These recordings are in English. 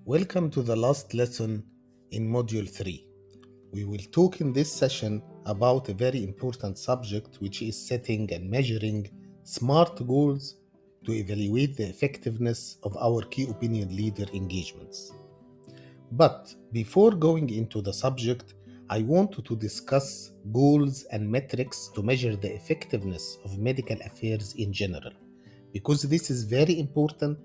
Welcome to the last lesson in Module 3. We will talk in this session about a very important subject, which is setting and measuring SMART goals to evaluate the effectiveness of our key opinion leader engagements. But before going into the subject, I want to discuss goals and metrics to measure the effectiveness of medical affairs in general, because this is very important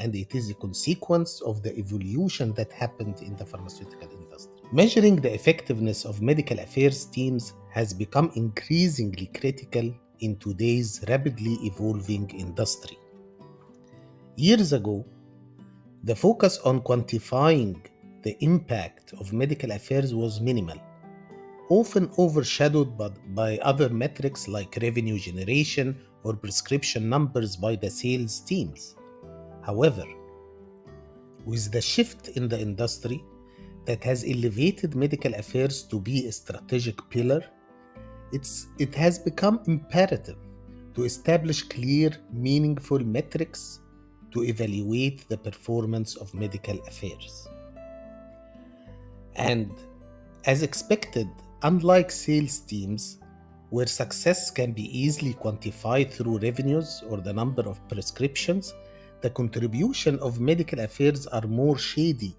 and it is a consequence of the evolution that happened in the pharmaceutical industry. Measuring the effectiveness of medical affairs teams has become increasingly critical in today's rapidly evolving industry. Years ago, the focus on quantifying the impact of medical affairs was minimal, often overshadowed by other metrics like revenue generation or prescription numbers by the sales teams. However, with the shift in the industry that has elevated medical affairs to be a strategic pillar, it has become imperative to establish clear, meaningful metrics to evaluate the performance of medical affairs. And as expected, unlike sales teams, where success can be easily quantified through revenues or the number of prescriptions, the contribution of medical affairs are more shady,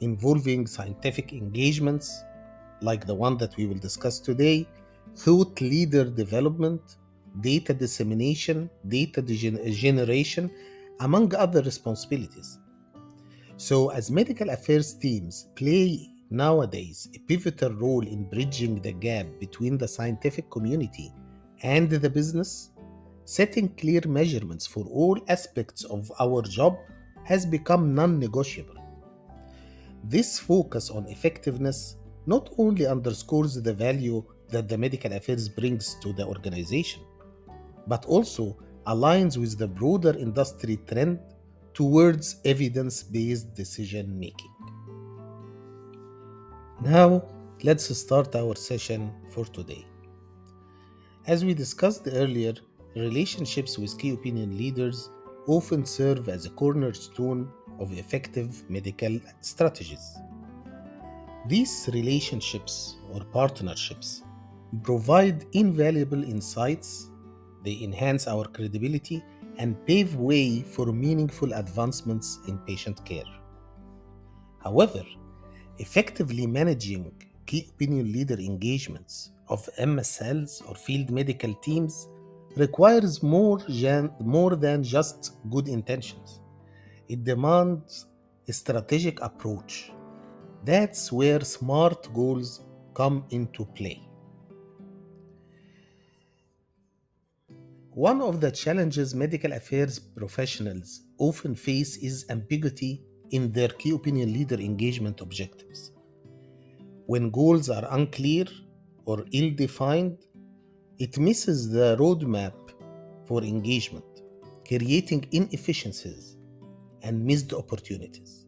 involving scientific engagements like the one that we will discuss today, thought leader development, data dissemination, data generation, among other responsibilities. So, as medical affairs teams play nowadays a pivotal role in bridging the gap between the scientific community and the business, setting clear measurements for all aspects of our job has become non negotiable. This focus on effectiveness not only underscores the value that the medical affairs brings to the organization, but also aligns with the broader industry trend towards evidence-based decision making. Now, let's start our session for today. As we discussed earlier, relationships with key opinion leaders often serve as a cornerstone of effective medical strategies. These relationships or partnerships provide invaluable insights, they enhance our credibility, and pave way for meaningful advancements in patient care. However, effectively managing key opinion leader engagements of MSLs or field medical teams requires more than just good intentions. It demands a strategic approach. That's where SMART goals come into play. One of the challenges medical affairs professionals often face is ambiguity in their key opinion leader engagement objectives. When goals are unclear or ill defined, it misses the roadmap for engagement, creating inefficiencies and missed opportunities.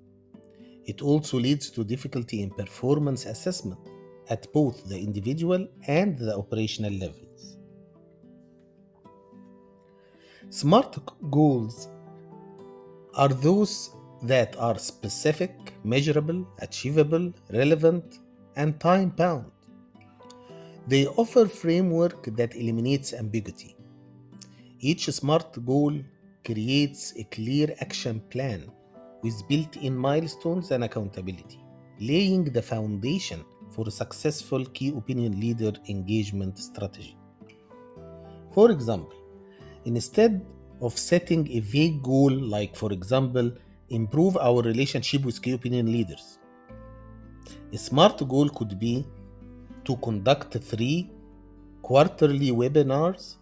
It also leads to difficulty in performance assessment at both the individual and the operational levels. SMART goals are those that are specific, measurable, achievable, relevant, and time-bound. They offer framework that eliminates ambiguity. Each SMART goal creates a clear action plan with built-in milestones and accountability, laying the foundation for a successful key opinion leader engagement strategy. For example, instead of setting a vague goal like, for example, improve our relationship with key opinion leaders, a SMART goal could be to conduct 3 quarterly webinars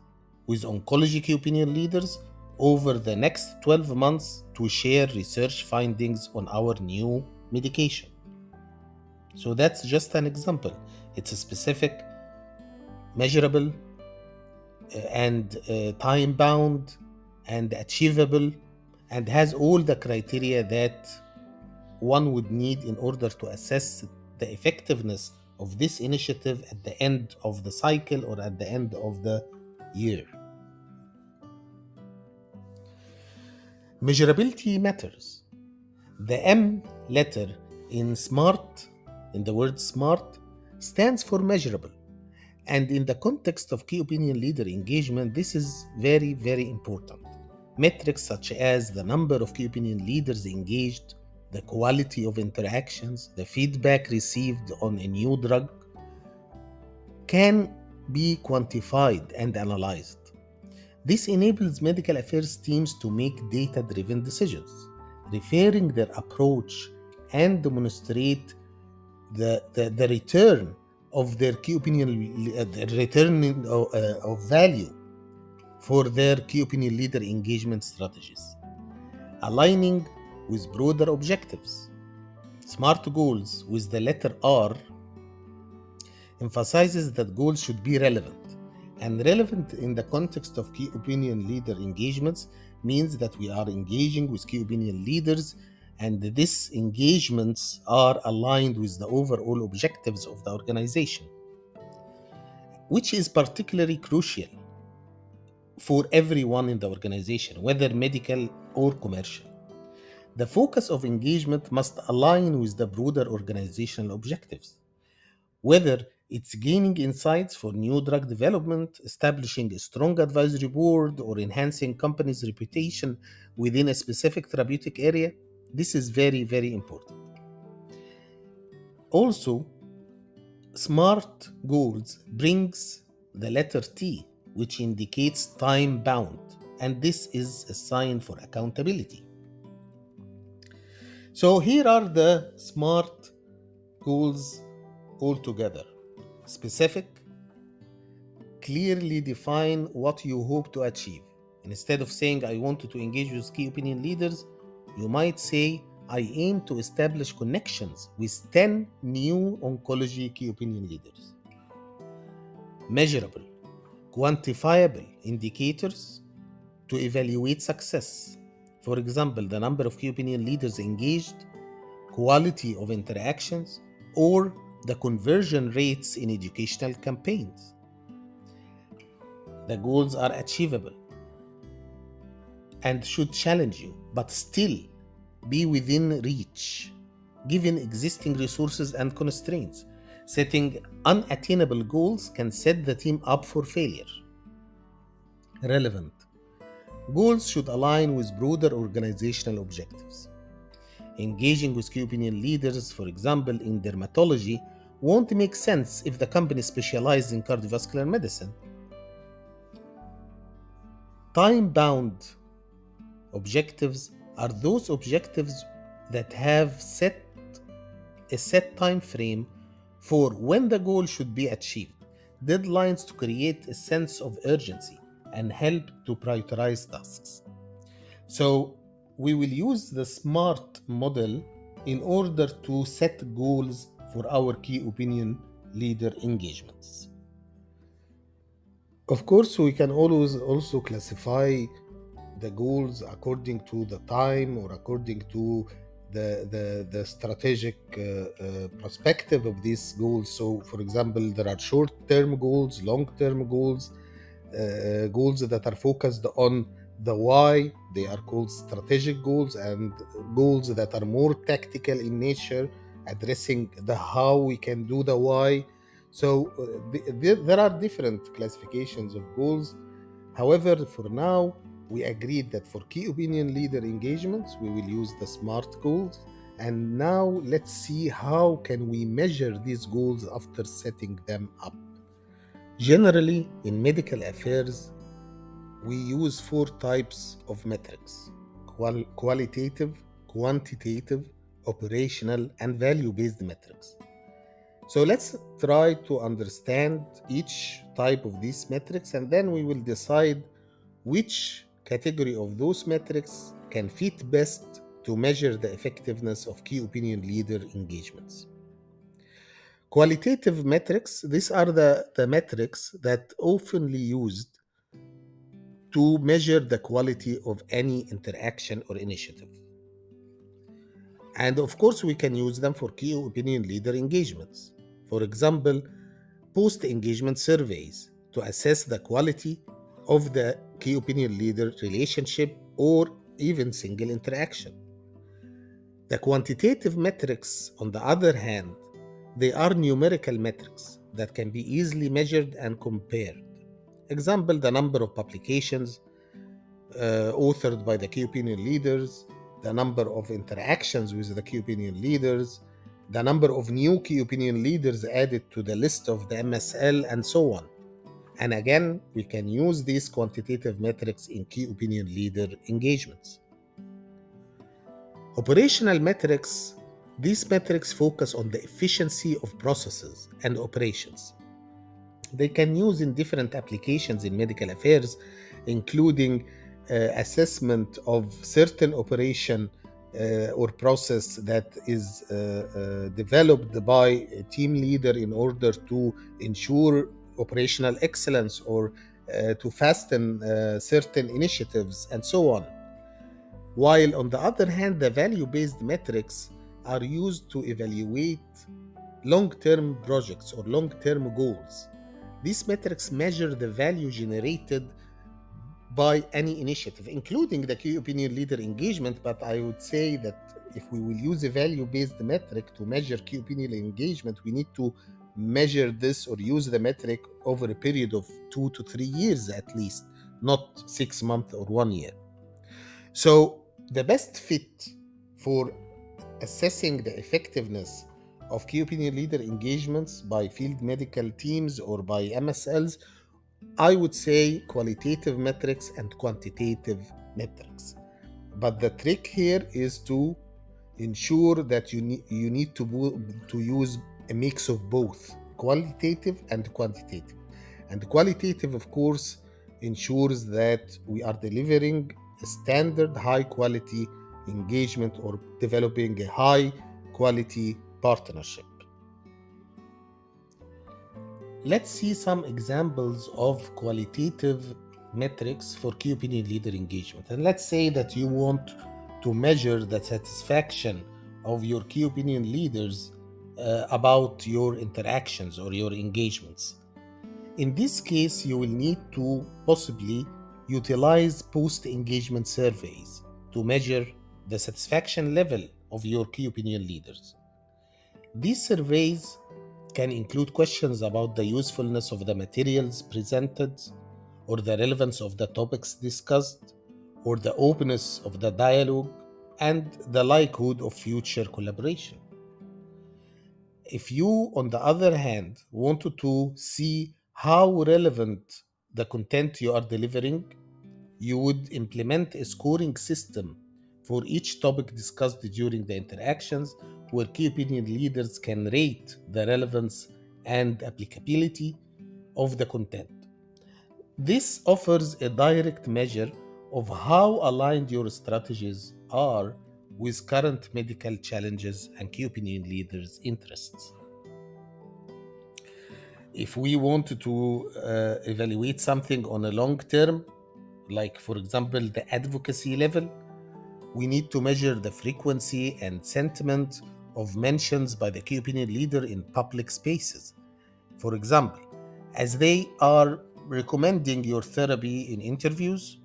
with oncology key opinion leaders over the next 12 months to share research findings on our new medication. So that's just an example. It's a specific, measurable, and time-bound and achievable, and has all the criteria that one would need in order to assess the effectiveness of this initiative at the end of the cycle or at the end of the year. Measurability matters. The M letter in SMART, in the word SMART, stands for measurable. And in the context of key opinion leader engagement, this is very, very important. Metrics such as the number of key opinion leaders engaged, the quality of interactions, the feedback received on a new drug can be quantified and analyzed. This enables medical affairs teams to make data driven decisions, referring their approach and demonstrate the return of their key opinion, the return of value for their key opinion leader engagement strategies, aligning with broader objectives. SMART goals with the letter R emphasizes that goals should be relevant. And relevant in the context of key opinion leader engagements means that we are engaging with key opinion leaders, and these engagements are aligned with the overall objectives of the organization, which is particularly crucial for everyone in the organization, whether medical or commercial. The focus of engagement must align with the broader organizational objectives, whether it's gaining insights for new drug development, establishing a strong advisory board, or enhancing company's reputation within a specific therapeutic area. This is very, very important. Also, SMART goals brings the letter T, which indicates time bound, and this is a sign for accountability. So here are the SMART goals altogether. Specific, clearly define what you hope to achieve. Instead of saying, I wanted to engage with key opinion leaders, you might say, I aim to establish connections with 10 new oncology key opinion leaders. Measurable, quantifiable indicators to evaluate success. For example, the number of key opinion leaders engaged, quality of interactions, or the conversion rates in educational campaigns. The goals are achievable and should challenge you, but still be within reach, given existing resources and constraints. Setting unattainable goals can set the team up for failure. Relevant goals should align with broader organizational objectives. Engaging with key opinion leaders, for example, in dermatology, won't make sense if the company specializes in cardiovascular medicine. Time-bound objectives are those objectives that have a set time frame for when the goal should be achieved, deadlines to create a sense of urgency and help to prioritize tasks. So we will use the SMART model in order to set goals for our key opinion leader engagements. Of course, we can always also classify the goals according to the time or according to the strategic perspective of these goals. So, for example, there are short-term goals, long-term goals, goals that are focused on the why. They are called strategic goals, and goals that are more tactical in nature, addressing the how we can do the why. So there are different classifications of goals. However, for now, we agreed that for key opinion leader engagements, we will use the SMART goals. And now let's see how can we measure these goals after setting them up. Generally, in medical affairs, we use four types of metrics: qualitative, quantitative, operational, and value-based metrics. So let's try to understand each type of these metrics, and then we will decide which category of those metrics can fit best to measure the effectiveness of key opinion leader engagements. Qualitative metrics, these are the metrics that oftenly used to measure the quality of any interaction or initiative. And of course, we can use them for key opinion leader engagements. For example, post-engagement surveys to assess the quality of the key opinion leader relationship or even single interaction. The quantitative metrics, on the other hand, they are numerical metrics that can be easily measured and compared. Example, the number of publications authored by the key opinion leaders, the number of interactions with the key opinion leaders, the number of new key opinion leaders added to the list of the MSL, and so on. And again, we can use these quantitative metrics in key opinion leader engagements. Operational metrics, these metrics focus on the efficiency of processes and operations. They can use in different applications in medical affairs, including assessment of certain operation or process that is developed by a team leader in order to ensure operational excellence or to fasten certain initiatives and so on. While on the other hand, the value-based metrics are used to evaluate long-term projects or long-term goals. These metrics measure the value generated by any initiative, including the key opinion leader engagement. But I would say that if we will use a value-based metric to measure key opinion engagement, we need to measure this or use the metric over a period of 2 to 3 years at least, not 6 months or 1 year. So the best fit for assessing the effectiveness of key opinion leader engagements by field medical teams or by MSLs, I would say qualitative metrics and quantitative metrics. But the trick here is to ensure that you need to use a mix of both qualitative and quantitative. And qualitative, of course, ensures that we are delivering a standard high quality engagement or developing a high quality partnership. Let's see some examples of qualitative metrics for key opinion leader engagement. And let's say that you want to measure the satisfaction of your key opinion leaders about your interactions or your engagements. In this case, you will need to possibly utilize post-engagement surveys to measure the satisfaction level of your key opinion leaders. These surveys can include questions about the usefulness of the materials presented, or the relevance of the topics discussed, or the openness of the dialogue, and the likelihood of future collaboration. If you, on the other hand, wanted to see how relevant the content you are delivering, you would implement a scoring system for each topic discussed during the interactions, where key opinion leaders can rate the relevance and applicability of the content. This offers a direct measure of how aligned your strategies are with current medical challenges and key opinion leaders' interests. If we want to evaluate something on a long term, like for example the advocacy level, we need to measure the frequency and sentiment of mentions by the key opinion leader in public spaces. For example, as they are recommending your therapy in interviews,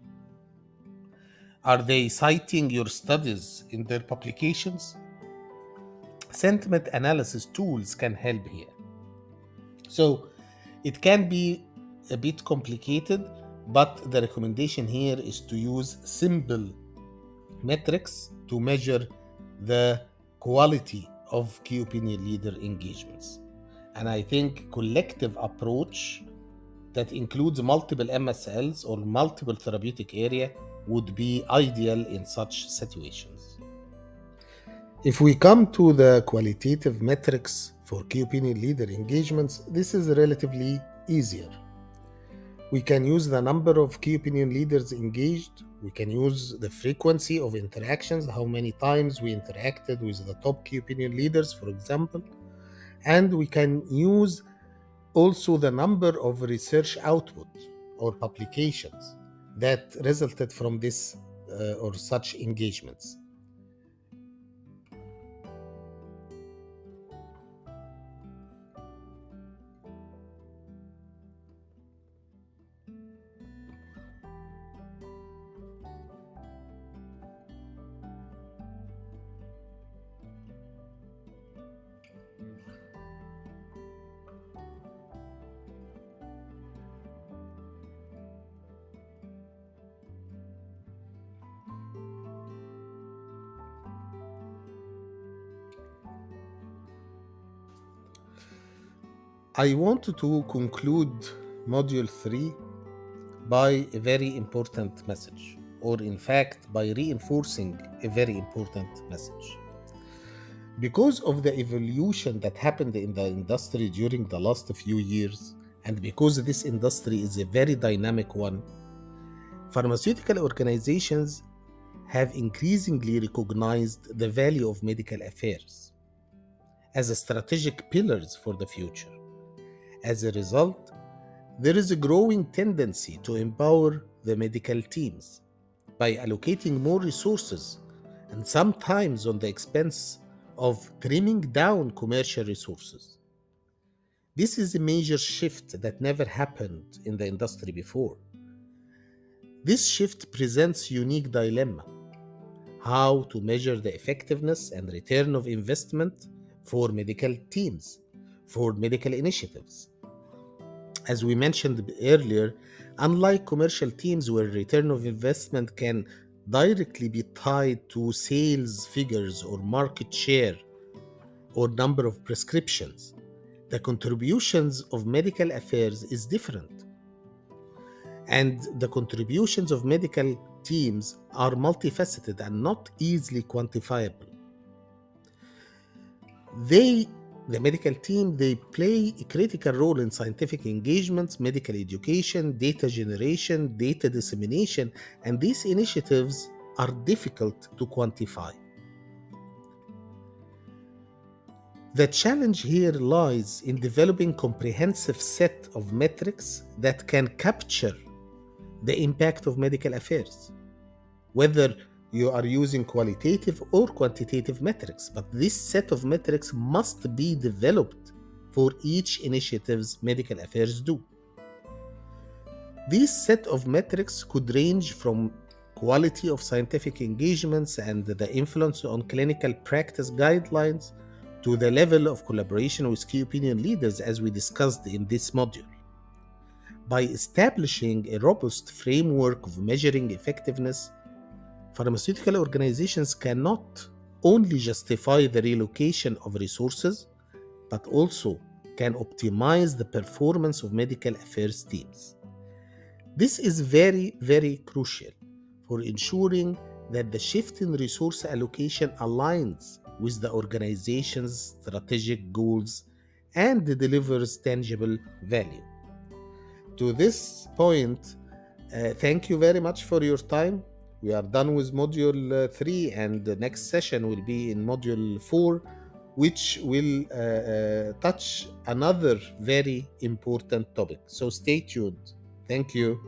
are they citing your studies in their publications? Sentiment analysis tools can help here. So it can be a bit complicated, but the recommendation here is to use simple metrics to measure the quality of key opinion leader engagements. And I think collective approach that includes multiple MSLs or multiple therapeutic area would be ideal in such situations. If we come to the qualitative metrics for key opinion leader engagements, this is relatively easier. We can use the number of key opinion leaders engaged. We can use the frequency of interactions, how many times we interacted with the top key opinion leaders, for example. And we can use also the number of research output or publications that resulted from this or such engagements. I want to conclude Module 3 by a very important message, or in fact, by reinforcing a very important message. Because of the evolution that happened in the industry during the last few years, and because this industry is a very dynamic one, pharmaceutical organizations have increasingly recognized the value of medical affairs as a strategic pillars for the future. As a result, there is a growing tendency to empower the medical teams by allocating more resources and sometimes on the expense of trimming down commercial resources. This is a major shift that never happened in the industry before. This shift presents unique dilemma: how to measure the effectiveness and return of investment for medical teams, for medical initiatives. As we mentioned earlier, unlike commercial teams where return of investment can directly be tied to sales figures or market share or number of prescriptions, the contributions of medical affairs is different. And the contributions of medical teams are multifaceted and not easily quantifiable. They, the medical team, they play a critical role in scientific engagements, medical education, data generation, data dissemination, and these initiatives are difficult to quantify. The challenge here lies in developing comprehensive set of metrics that can capture the impact of medical affairs, whether you are using qualitative or quantitative metrics, but this set of metrics must be developed for each initiative's medical affairs do. This set of metrics could range from quality of scientific engagements and the influence on clinical practice guidelines to the level of collaboration with key opinion leaders, as we discussed in this module. By establishing a robust framework of measuring effectiveness, pharmaceutical organizations cannot only justify the relocation of resources, but also can optimize the performance of medical affairs teams. This is very, very crucial for ensuring that the shift in resource allocation aligns with the organization's strategic goals and delivers tangible value. To this point, thank you very much for your time. We are done with module 3, and the next session will be in module 4, which will touch another very important topic. So stay tuned. Thank you.